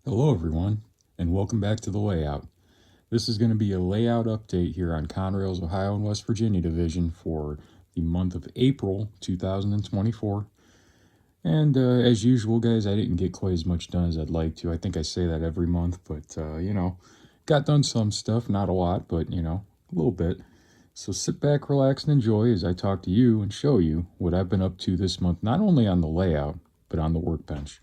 Hello everyone, and welcome back to the layout. This is going to be a layout update here on Conrail's Ohio and West Virginia division for the month of April 2024. And as usual, guys, I didn't get quite as much done as I'd like to. I think I say that every month, but got done some stuff, not a lot, but a little bit. So sit back, relax, and enjoy as I talk to you and show you what I've been up to this month, not only on the layout, but on the workbench.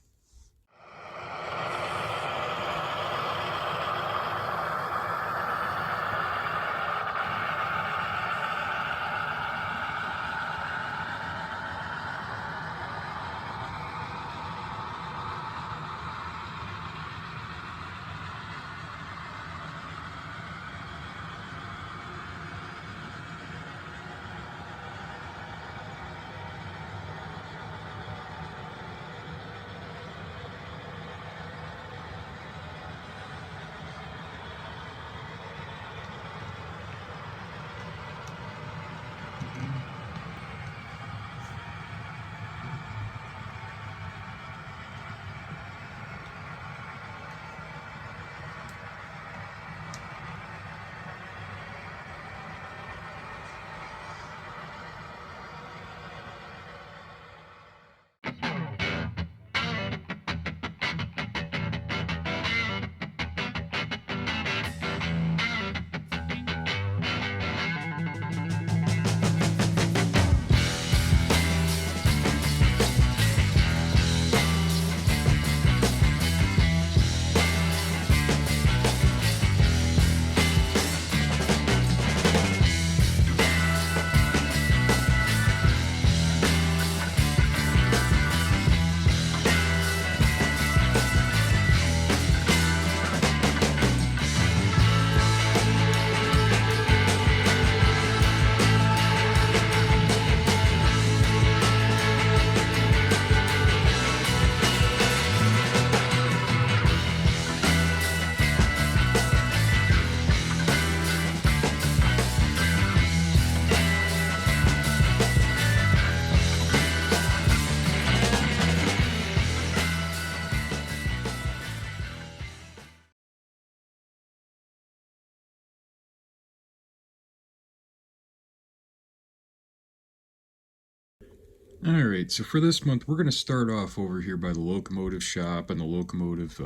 Alright, so for this month, we're going to start off over here by the locomotive shop and the locomotive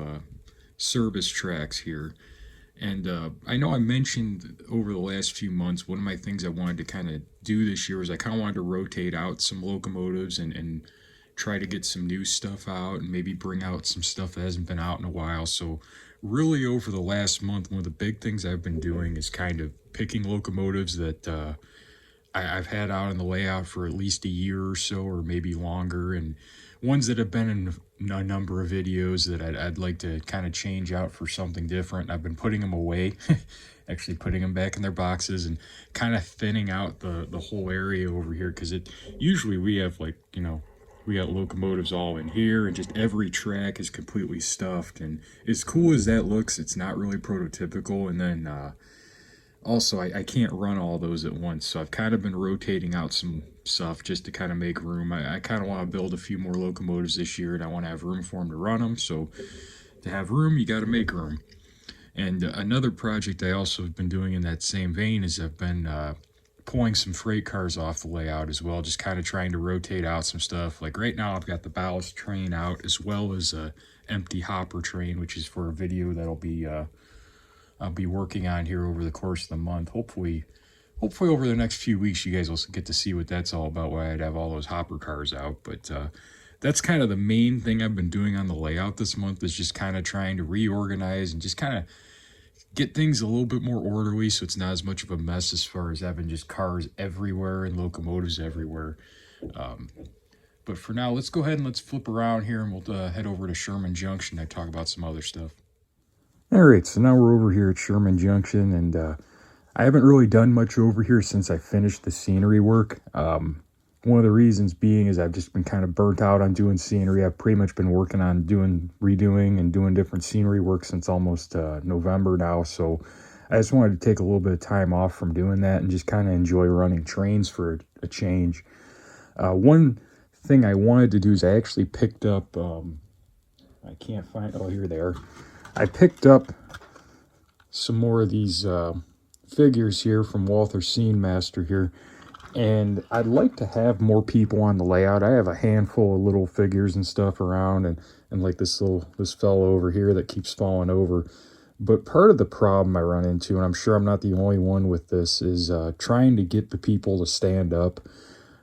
service tracks here. And I know I mentioned over the last few months, one of my things I wanted to kind of do this year was I kind of wanted to rotate out some locomotives and try to get some new stuff out and maybe bring out some stuff that hasn't been out in a while. So really over the last month, one of the big things I've been doing is kind of picking locomotives that I've had out in the layout for at least a year or so, or maybe longer, and ones that have been in a number of videos that I'd like to kind of change out for something different. I've been putting them away, actually putting them back in their boxes and kind of thinning out the whole area over here, because usually we have we got locomotives all in here and just every track is completely stuffed, and as cool as that looks, it's not really prototypical. And then also, I can't run all those at once, so I've kind of been rotating out some stuff just to kind of make room. I kind of want to build a few more locomotives this year, and I want to have room for them to run them, so to have room, you got to make room. And another project I also have been doing in that same vein is I've been pulling some freight cars off the layout as well, just kind of trying to rotate out some stuff. Like right now, I've got the ballast train out as well as a empty hopper train, which is for a video that'll I'll be working on here over the course of the month. Hopefully over the next few weeks, you guys will get to see what that's all about, why I'd have all those hopper cars out. But that's kind of the main thing I've been doing on the layout this month, is just kind of trying to reorganize and just kind of get things a little bit more orderly, so it's not as much of a mess as far as having just cars everywhere and locomotives everywhere. But for now, let's go ahead and let's flip around here, and we'll head over to Sherman Junction and talk about some other stuff. All right, so now we're over here at Sherman Junction, and I haven't really done much over here since I finished the scenery work. One of the reasons being is I've just been kind of burnt out on doing scenery. I've pretty much been working on redoing and doing different scenery work since almost November now, so I just wanted to take a little bit of time off from doing that and just kind of enjoy running trains for a change. One thing I wanted to do is I actually picked up I can't find, oh, here they are. I picked up some more of these figures here from Walther Scene Master here, and I'd like to have more people on the layout. I have a handful of little figures and stuff around, and like this fellow over here that keeps falling over. But part of the problem I run into, and I'm sure I'm not the only one with this, is trying to get the people to stand up.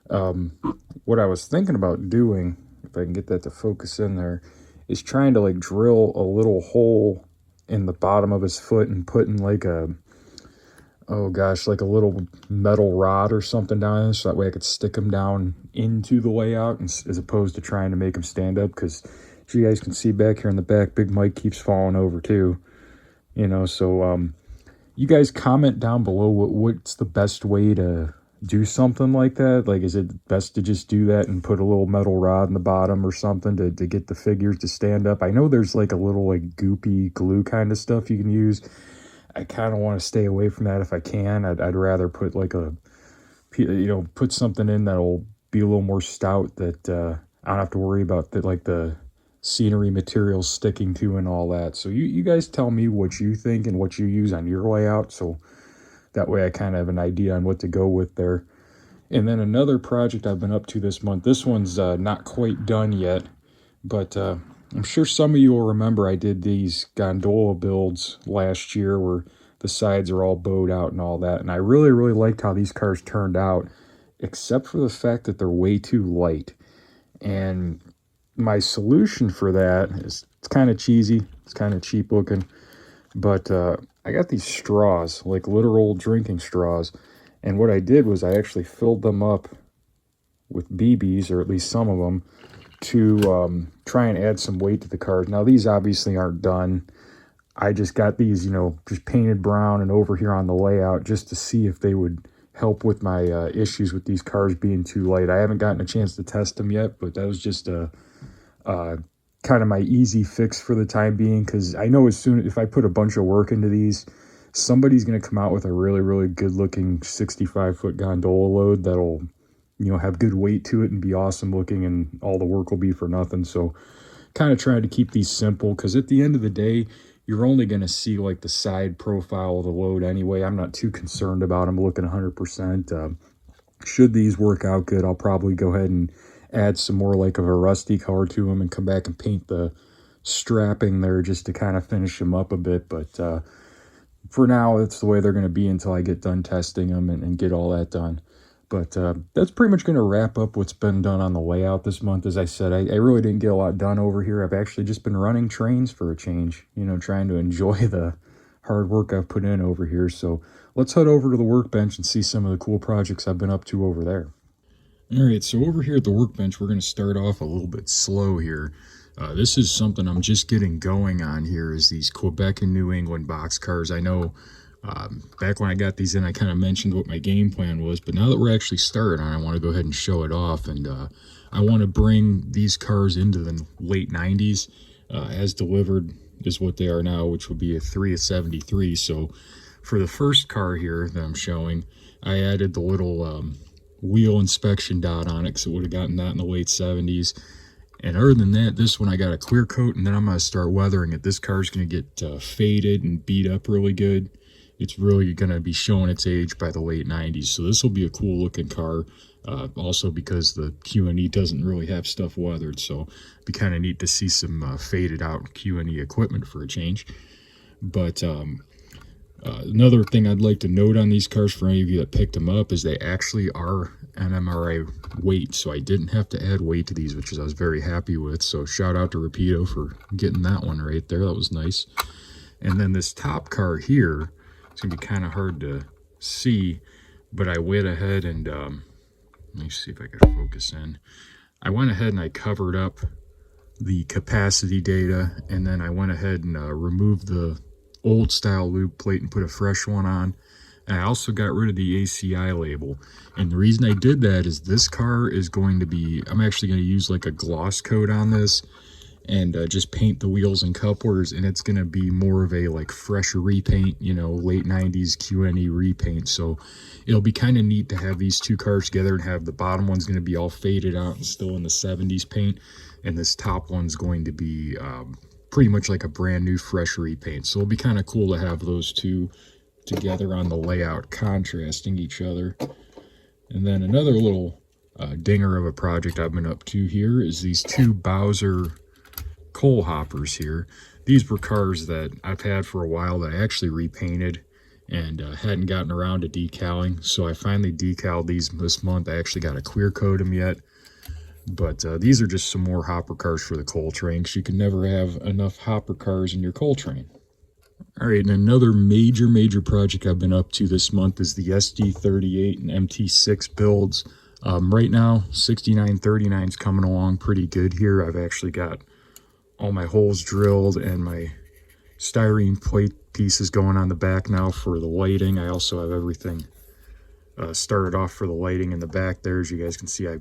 What I was thinking about doing, if I can get that to focus in there, is trying to like drill a little hole in the bottom of his foot and putting like a, oh gosh, like a little metal rod or something down there, so that way I could stick him down into the layout as opposed to trying to make him stand up. Because as you guys can see back here in the back, Big Mike keeps falling over too, you know. So you guys comment down below what's the best way to do something like that. Like, is it best to just do that and put a little metal rod in the bottom or something to get the figures to stand up? I know there's like a little like goopy glue kind of stuff you can use. I kind of want to stay away from that if I can. I'd rather put like a, you know, put something in that'll be a little more stout that I don't have to worry about that, like the scenery material sticking to and all that. So you guys tell me what you think and what you use on your layout, so that way I kind of have an idea on what to go with there. And then another project I've been up to this month, this one's not quite done yet, but I'm sure some of you will remember I did these gondola builds last year where the sides are all bowed out and all that. And I really, really liked how these cars turned out, except for the fact that they're way too light. And my solution for that is, it's kind of cheesy, it's kind of cheap looking, but I got these straws, like literal drinking straws. And what I did was I actually filled them up with BBs, or at least some of them, to try and add some weight to the cars. Now, these obviously aren't done. I just got these, you know, just painted brown and over here on the layout just to see if they would help with my issues with these cars being too light. I haven't gotten a chance to test them yet, but that was just a kind of my easy fix for the time being, because I know as soon if I put a bunch of work into these, somebody's going to come out with a really, really good looking 65-foot gondola load that'll, you know, have good weight to it and be awesome looking, and all the work will be for nothing. So kind of trying to keep these simple, because at the end of the day, you're only going to see like the side profile of the load anyway. I'm not too concerned about them looking 100%. Should these work out good, I'll probably go ahead and add some more like of a rusty color to them and come back and paint the strapping there just to kind of finish them up a bit. But for now, it's the way they're going to be until I get done testing them and get all that done. But that's pretty much going to wrap up what's been done on the layout this month. As I said, I really didn't get a lot done over here. I've actually just been running trains for a change, you know, trying to enjoy the hard work I've put in over here. So let's head over to the workbench and see some of the cool projects I've been up to over there. All right, so over here at the workbench, we're going to start off a little bit slow here. This is something I'm just getting going on here, is these Quebec and New England boxcars. I know back when I got these in, I kind of mentioned what my game plan was, but now that we're actually starting on, I want to go ahead and show it off. And I want to bring these cars into the late 90s. As delivered is what they are now, which will be a 3 of 73. So for the first car here that I'm showing, I added the little wheel inspection dot on it, because it would have gotten that in the late 70s. And other than that, this one I got a clear coat, and then I'm going to start weathering it. This car's going to get faded and beat up really good. It's really going to be showing its age by the late 90s. So this will be a cool looking car. Also because the Q&E doesn't really have stuff weathered. So it'd be kind of neat to see some faded out Q&E equipment for a change. But another thing I'd like to note on these cars for any of you that picked them up is they actually are NMRA weight. So I didn't have to add weight to these, which I was very happy with. So shout out to Rapido for getting that one right there. That was nice. And then this top car here, it's going to be kind of hard to see, but I went ahead and, let me see if I can focus in. I went ahead and I covered up the capacity data, and then I went ahead and removed the old style loop plate and put a fresh one on. And I also got rid of the ACI label. And the reason I did that is this car is going to be, I'm actually going to use like a gloss coat on this and just paint the wheels and couplers, and it's going to be more of a like fresh repaint, you know, late 90s Q&E repaint. So it'll be kind of neat to have these two cars together and have the bottom one's going to be all faded out and still in the 70s paint, and this top one's going to be pretty much like a brand new fresh repaint. So it'll be kind of cool to have those two together on the layout, contrasting each other. And then another little dinger of a project I've been up to here is these two Bowser coal hoppers here. These were cars that I've had for a while that I actually repainted and hadn't gotten around to decaling. So I finally decaled these this month. I actually got to clear coat them yet. But these are just some more hopper cars for the coal train, because you can never have enough hopper cars in your coal train. All right, and another major project I've been up to this month is the SD38 and MT6 builds. Right now, 6939 is coming along pretty good here. I've actually got all my holes drilled and my styrene plate pieces going on the back now for the lighting. I also have everything started off for the lighting in the back there. As you guys can see, I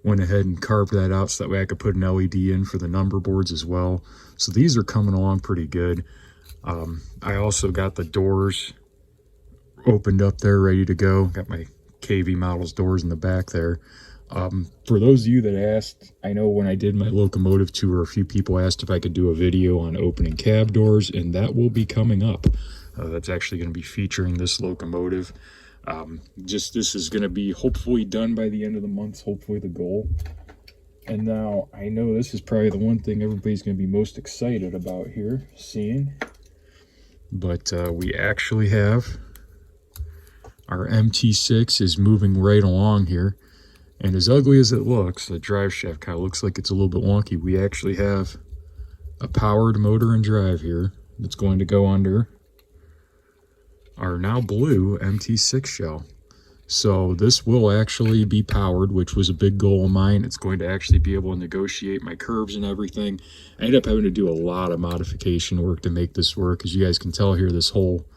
went ahead and carved that out so that way I could put an LED in for the number boards as well. So these are coming along pretty good. I also got the doors opened up there, ready to go. Got my KV models doors in the back there. For those of you that asked, I know when I did my locomotive tour, a few people asked if I could do a video on opening cab doors, and that will be coming up. That's actually going to be featuring this locomotive. This is going to be hopefully done by the end of the month, hopefully the goal. And now I know this is probably the one thing everybody's going to be most excited about here, seeing. But we actually have our MT6 is moving right along here. And as ugly as it looks, the drive shaft kind of looks like it's a little bit wonky. We actually have a powered motor and drive here that's going to go under our now blue MT6 shell. So this will actually be powered, which was a big goal of mine. It's going to actually be able to negotiate my curves and everything. I ended up having to do a lot of modification work to make this work. As you guys can tell here, this whole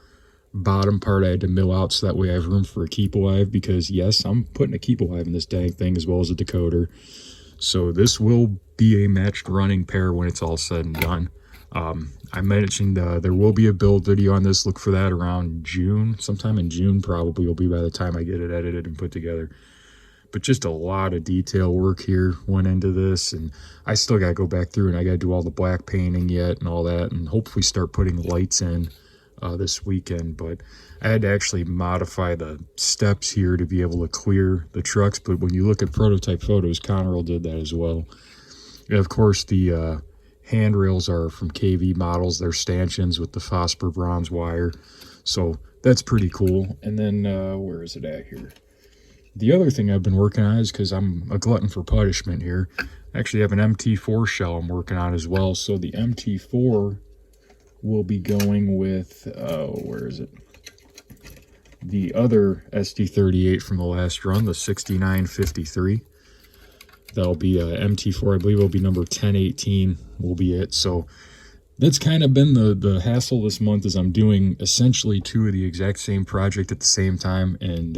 bottom part I had to mill out so that way I have room for a keep alive, because yes, I'm putting a keep alive in this dang thing as well as a decoder. So this will be a matched running pair when it's all said and done. I mentioned there will be a build video on this. Look for that around June. Sometime in June probably will be by the time I get it edited and put together. But just a lot of detail work here went into this, and I still got to go back through and I got to do all the black painting yet and all that, and hopefully start putting lights in this weekend. But I had to actually modify the steps here to be able to clear the trucks. But when you look at prototype photos, Conrail did that as well. And of course, the handrails are from KV models. They're stanchions with the phosphor bronze wire. So that's pretty cool. And then, where is it at here? The other thing I've been working on is, because I'm a glutton for punishment here, I actually have an MT4 shell I'm working on as well. So the MT4 will be going with, where is it? The other SD38 from the last run, the 6953. That'll be MT4, I believe it'll be number 1018 will be it. So that's kind of been the hassle this month, is I'm doing essentially two of the exact same project at the same time. And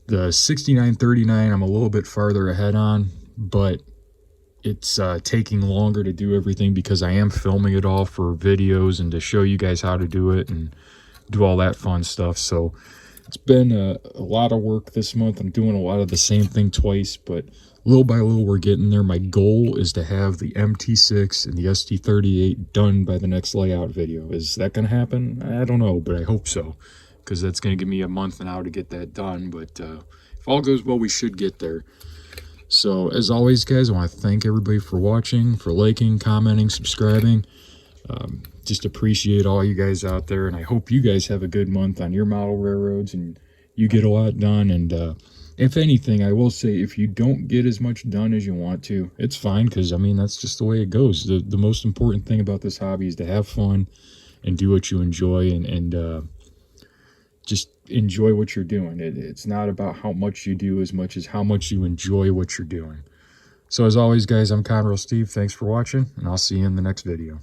the 6939 I'm a little bit farther ahead on, but it's taking longer to do everything because I am filming it all for videos and to show you guys how to do it and do all that fun stuff. So it's been a lot of work this month. I'm doing a lot of the same thing twice, but little by little we're getting there. My goal is to have the MT6 and the SD38 done by the next layout video. Is that going to happen? I don't know, but I hope so, because that's going to give me a month now to get that done. But if all goes well, we should get there. So as always, guys, I want to thank everybody for watching, for liking, commenting, subscribing. Just appreciate all you guys out there, and I hope you guys have a good month on your model railroads and you get a lot done. And if anything, I will say, if you don't get as much done as you want to, it's fine, because I mean, that's just the way it goes. The most important thing about this hobby is to have fun and do what you enjoy, and just enjoy what you're doing. It's not about how much you do as much as how much you enjoy what you're doing. So as always, guys, I'm Conrail Steve. Thanks for watching, and I'll see you in the next video.